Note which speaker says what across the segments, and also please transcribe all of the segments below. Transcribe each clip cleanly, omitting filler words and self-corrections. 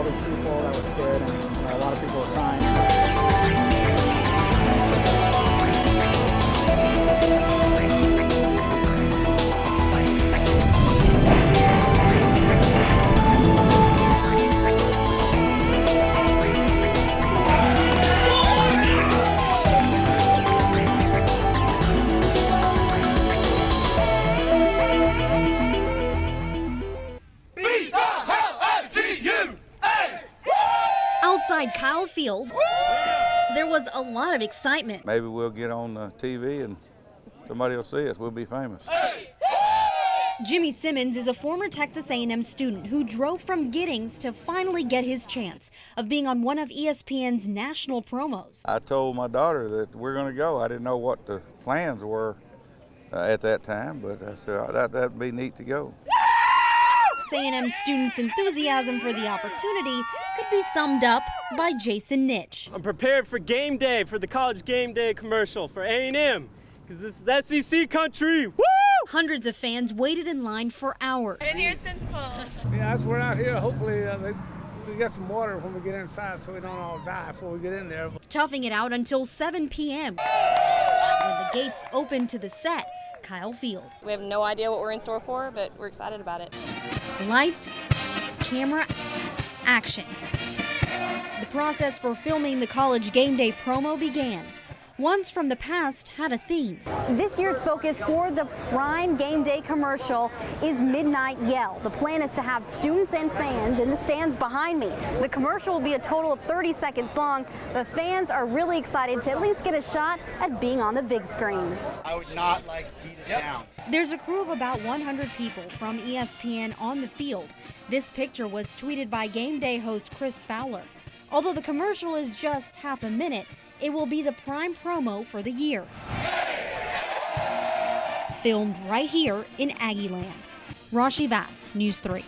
Speaker 1: all these people. That was good, and a lot of people were crying.
Speaker 2: Outside Kyle Field, there was a lot of excitement.
Speaker 3: Maybe we'll get on the TV and somebody will see us. We'll be famous.
Speaker 2: Jimmy Simmons is a former Texas A&M student who drove from Giddings to finally get his chance of being on one of ESPN's national promos.
Speaker 3: I told my daughter that we're going to go. I didn't know what the plans were at that time, but I said that'd be neat to go.
Speaker 2: A&M students' enthusiasm for the opportunity could be summed up by Jason Nitch.
Speaker 4: I'm prepared for game day, for the college game day commercial for A&M, because this is SEC country. Woo!
Speaker 2: Hundreds of fans waited in line for hours.
Speaker 5: Been here since 12.
Speaker 6: Yeah, as we're out here, hopefully we get some water when we get inside so we don't all die before we get in there.
Speaker 2: Toughing it out until 7 p.m. when the gates opened to the set, Kyle Field.
Speaker 5: We have no idea what we're in store for, but we're excited about it.
Speaker 2: Lights, camera, action. The process for filming the college game day promo began. Ones from the past had a theme.
Speaker 7: This year's focus for the prime game day commercial is Midnight Yell. The plan is to have students and fans in the stands behind me. The commercial will be a total of 30 seconds long. The fans are really excited to at least get a shot at being on the big screen.
Speaker 8: I would not like to beat it down.
Speaker 2: There's a crew of about 100 people from ESPN on the field. This picture was tweeted by game day host Chris Fowler. Although the commercial is just half a minute, it will be the prime promo for the year. Filmed right here in Aggieland. Rashi Vats, News 3.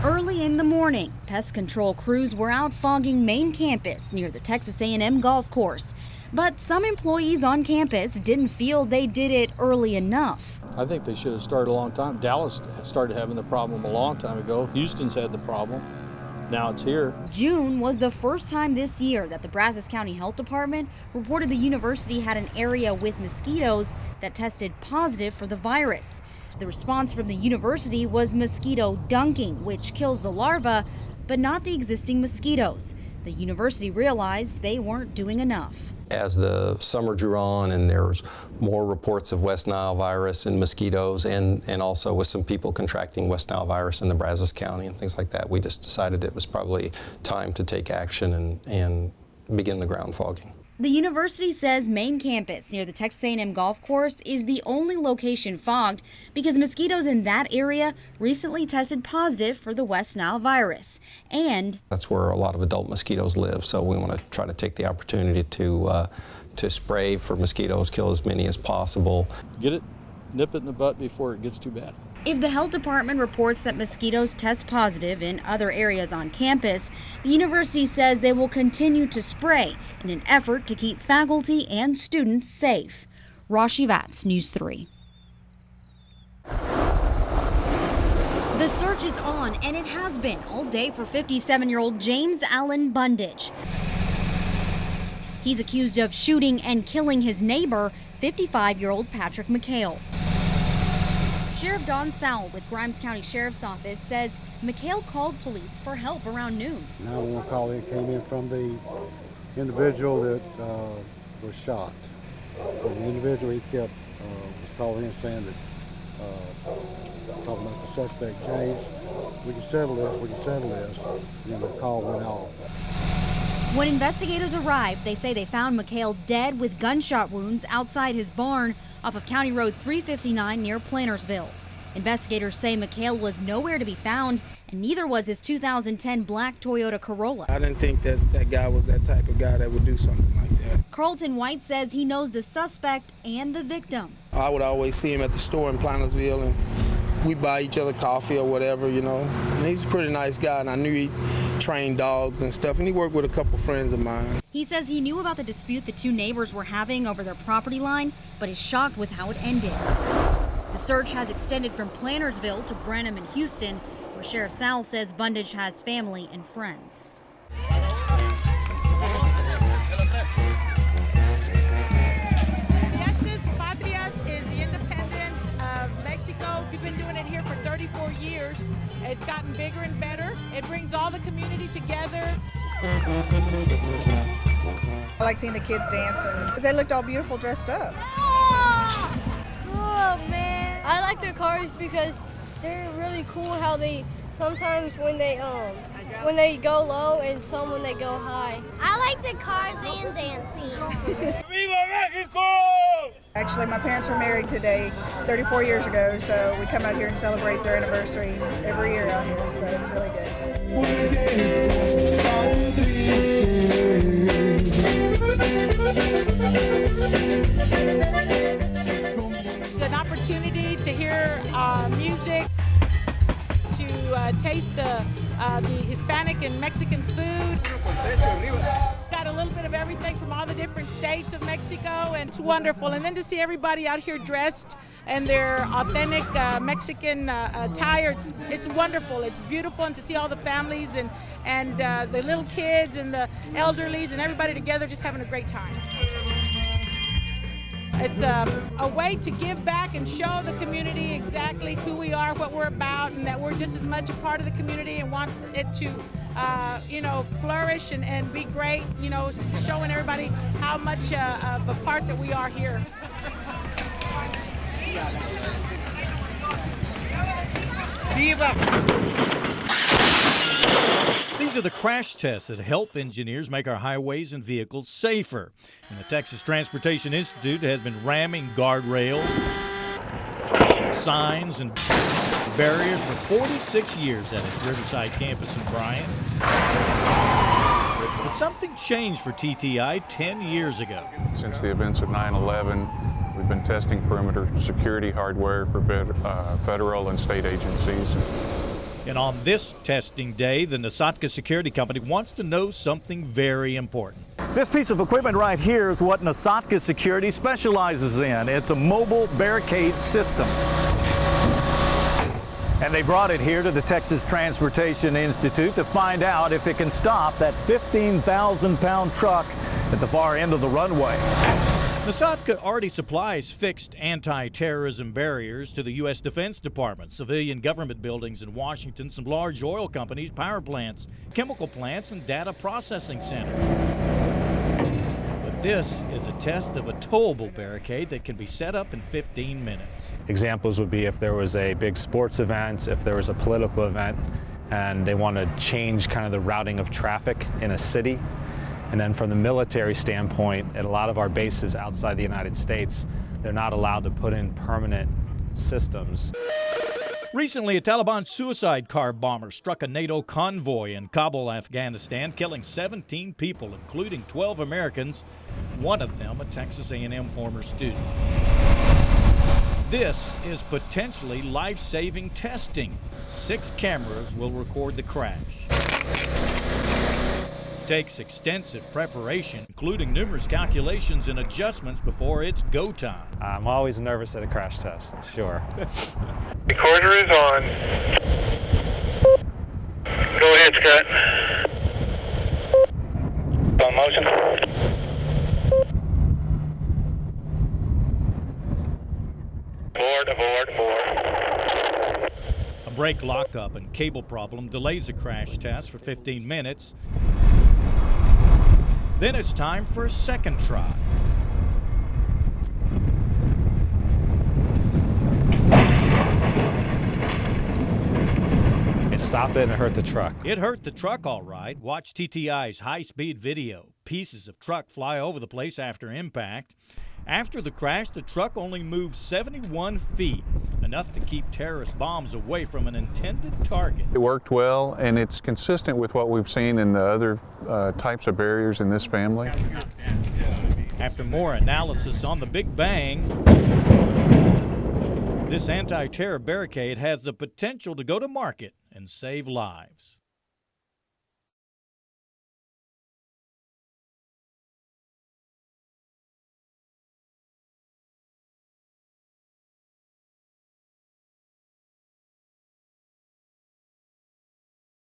Speaker 2: Early in the morning, pest control crews were out fogging main campus near the Texas A&M golf course. But some employees on campus didn't feel they did it early enough.
Speaker 9: I think they should have started a long time. Dallas started having the problem a long time ago. Houston's had the problem. Now it's here.
Speaker 2: June was the first time this year that the Brazos County Health Department reported the university had an area with mosquitoes that tested positive for the virus. The response from the university was mosquito dunking, which kills the larvae, but not the existing mosquitoes. The university realized they weren't doing enough.
Speaker 10: As the summer drew on and there was more reports of West Nile virus and mosquitoes and also with some people contracting West Nile virus in the Brazos County and things like that, we just decided it was probably time to take action and begin the ground fogging.
Speaker 2: The university says main campus near the Texas A&M golf course is the only location fogged because mosquitoes in that area recently tested positive for the West Nile virus. And
Speaker 10: that's where a lot of adult mosquitoes live, so we want to try to take the opportunity to spray for mosquitoes, kill as many as possible.
Speaker 9: Get it, nip it in the butt before it gets too bad.
Speaker 2: If the health department reports that mosquitoes test positive in other areas on campus, the university says they will continue to spray in an effort to keep faculty and students safe. Rashi Vats, News 3. The search is on, and it has been all day for 57-year-old James Allen Bundage. He's accused of shooting and killing his neighbor, 55-year-old Patrick McHale. Sheriff Don Sowell with Grimes County Sheriff's Office says McHale called police for help around noon.
Speaker 11: 911 call came in from the individual that was shot. And the individual he kept was calling in saying that, talking about the suspect, James, we can settle this, and then the call went off.
Speaker 2: When investigators arrived, they say they found McHale dead with gunshot wounds outside his barn off of County Road 359 near Plantersville. Investigators say McHale was nowhere to be found, and neither was his 2010 black Toyota Corolla.
Speaker 6: I didn't think that guy was that type of guy that would do something like that.
Speaker 2: Carlton White says he knows the suspect and the victim.
Speaker 6: I would always see him at the store in Plantersville, and we buy each other coffee or whatever, you know. And he was a pretty nice guy, and I knew he trained dogs and stuff, and he worked with a couple friends of mine.
Speaker 2: He says he knew about the dispute the two neighbors were having over their property line, but is shocked with how it ended. The search has extended from Plantersville to Brenham and Houston, where Sheriff Sal says Bundage has family and friends.
Speaker 12: Is the independence of Mexico. We've been doing it here for 34 years. It's gotten bigger and better. It brings all the community together.
Speaker 13: I like seeing the kids dancing because they looked all beautiful dressed up.
Speaker 14: Oh man! I like the cars because they're really cool. How they sometimes when they go low and some when they go high.
Speaker 15: I like the cars and dancing.
Speaker 12: Viva Mexico!
Speaker 13: Actually, my parents were married today 34 years ago, so we come out here and celebrate their anniversary every year out here, so it's really good.
Speaker 12: It's an opportunity to hear music, to taste the Hispanic and Mexican food. Got a little bit of everything from all the different states of Mexico, and it's wonderful. And then to see everybody out here dressed in their authentic Mexican attire, it's wonderful. It's beautiful, and to see all the families and the little kids and the elderlies and everybody together just having a great time. It's a way to give back and show the community exactly who we are, what we're about, and that we're just as much a part of the community and want it to, flourish and be great, showing everybody how much of a part that we are here.
Speaker 16: Viva! These are the crash tests that help engineers make our highways and vehicles safer. And the Texas Transportation Institute has been ramming guardrails, signs, and barriers for 46 years at its Riverside campus in Bryan. But something changed for TTI 10 years ago.
Speaker 17: Since the events of 9/11, we've been testing perimeter security hardware for federal and state agencies.
Speaker 16: And on this testing day, the Nasatka Security Company wants to know something very important.
Speaker 18: This piece of equipment right here is what Nasatka Security specializes in. It's a mobile barricade system. And they brought it here to the Texas Transportation Institute to find out if it can stop that 15,000-pound truck at the far end of the runway.
Speaker 16: Nasatka already supplies fixed anti-terrorism barriers to the U.S. Defense Department, civilian government buildings in Washington, some large oil companies, power plants, chemical plants, and data processing centers. But this is a test of a towable barricade that can be set up in 15 minutes.
Speaker 19: Examples would be if there was a big sports event, if there was a political event, and they want to change kind of the routing of traffic in a city. And then from the military standpoint, at a lot of our bases outside the United States, they're not allowed to put in permanent systems.
Speaker 16: Recently, a Taliban suicide car bomber struck a NATO convoy in Kabul, Afghanistan, killing 17 people, including 12 Americans, one of them a Texas A&M former student. This is potentially life-saving testing. 6 cameras will record the crash. It takes extensive preparation, including numerous calculations and adjustments before it's go time.
Speaker 19: I'm always nervous at a crash test, sure.
Speaker 20: Recorder is on. Go ahead, Scott. On motion.
Speaker 16: Abort. A brake lockup and cable problem delays the crash test for 15 minutes. Then it's time for a second try.
Speaker 19: It stopped it and it hurt the truck.
Speaker 16: It hurt the truck all right. Watch TTI's high-speed video. Pieces of truck fly over the place after impact. After the crash, the truck only moved 71 feet, enough to keep terrorist bombs away from an intended target.
Speaker 17: It worked well, and it's consistent with what we've seen in the other types of barriers in this family.
Speaker 16: After more analysis on the Big Bang, this anti-terror barricade has the potential to go to market and save lives.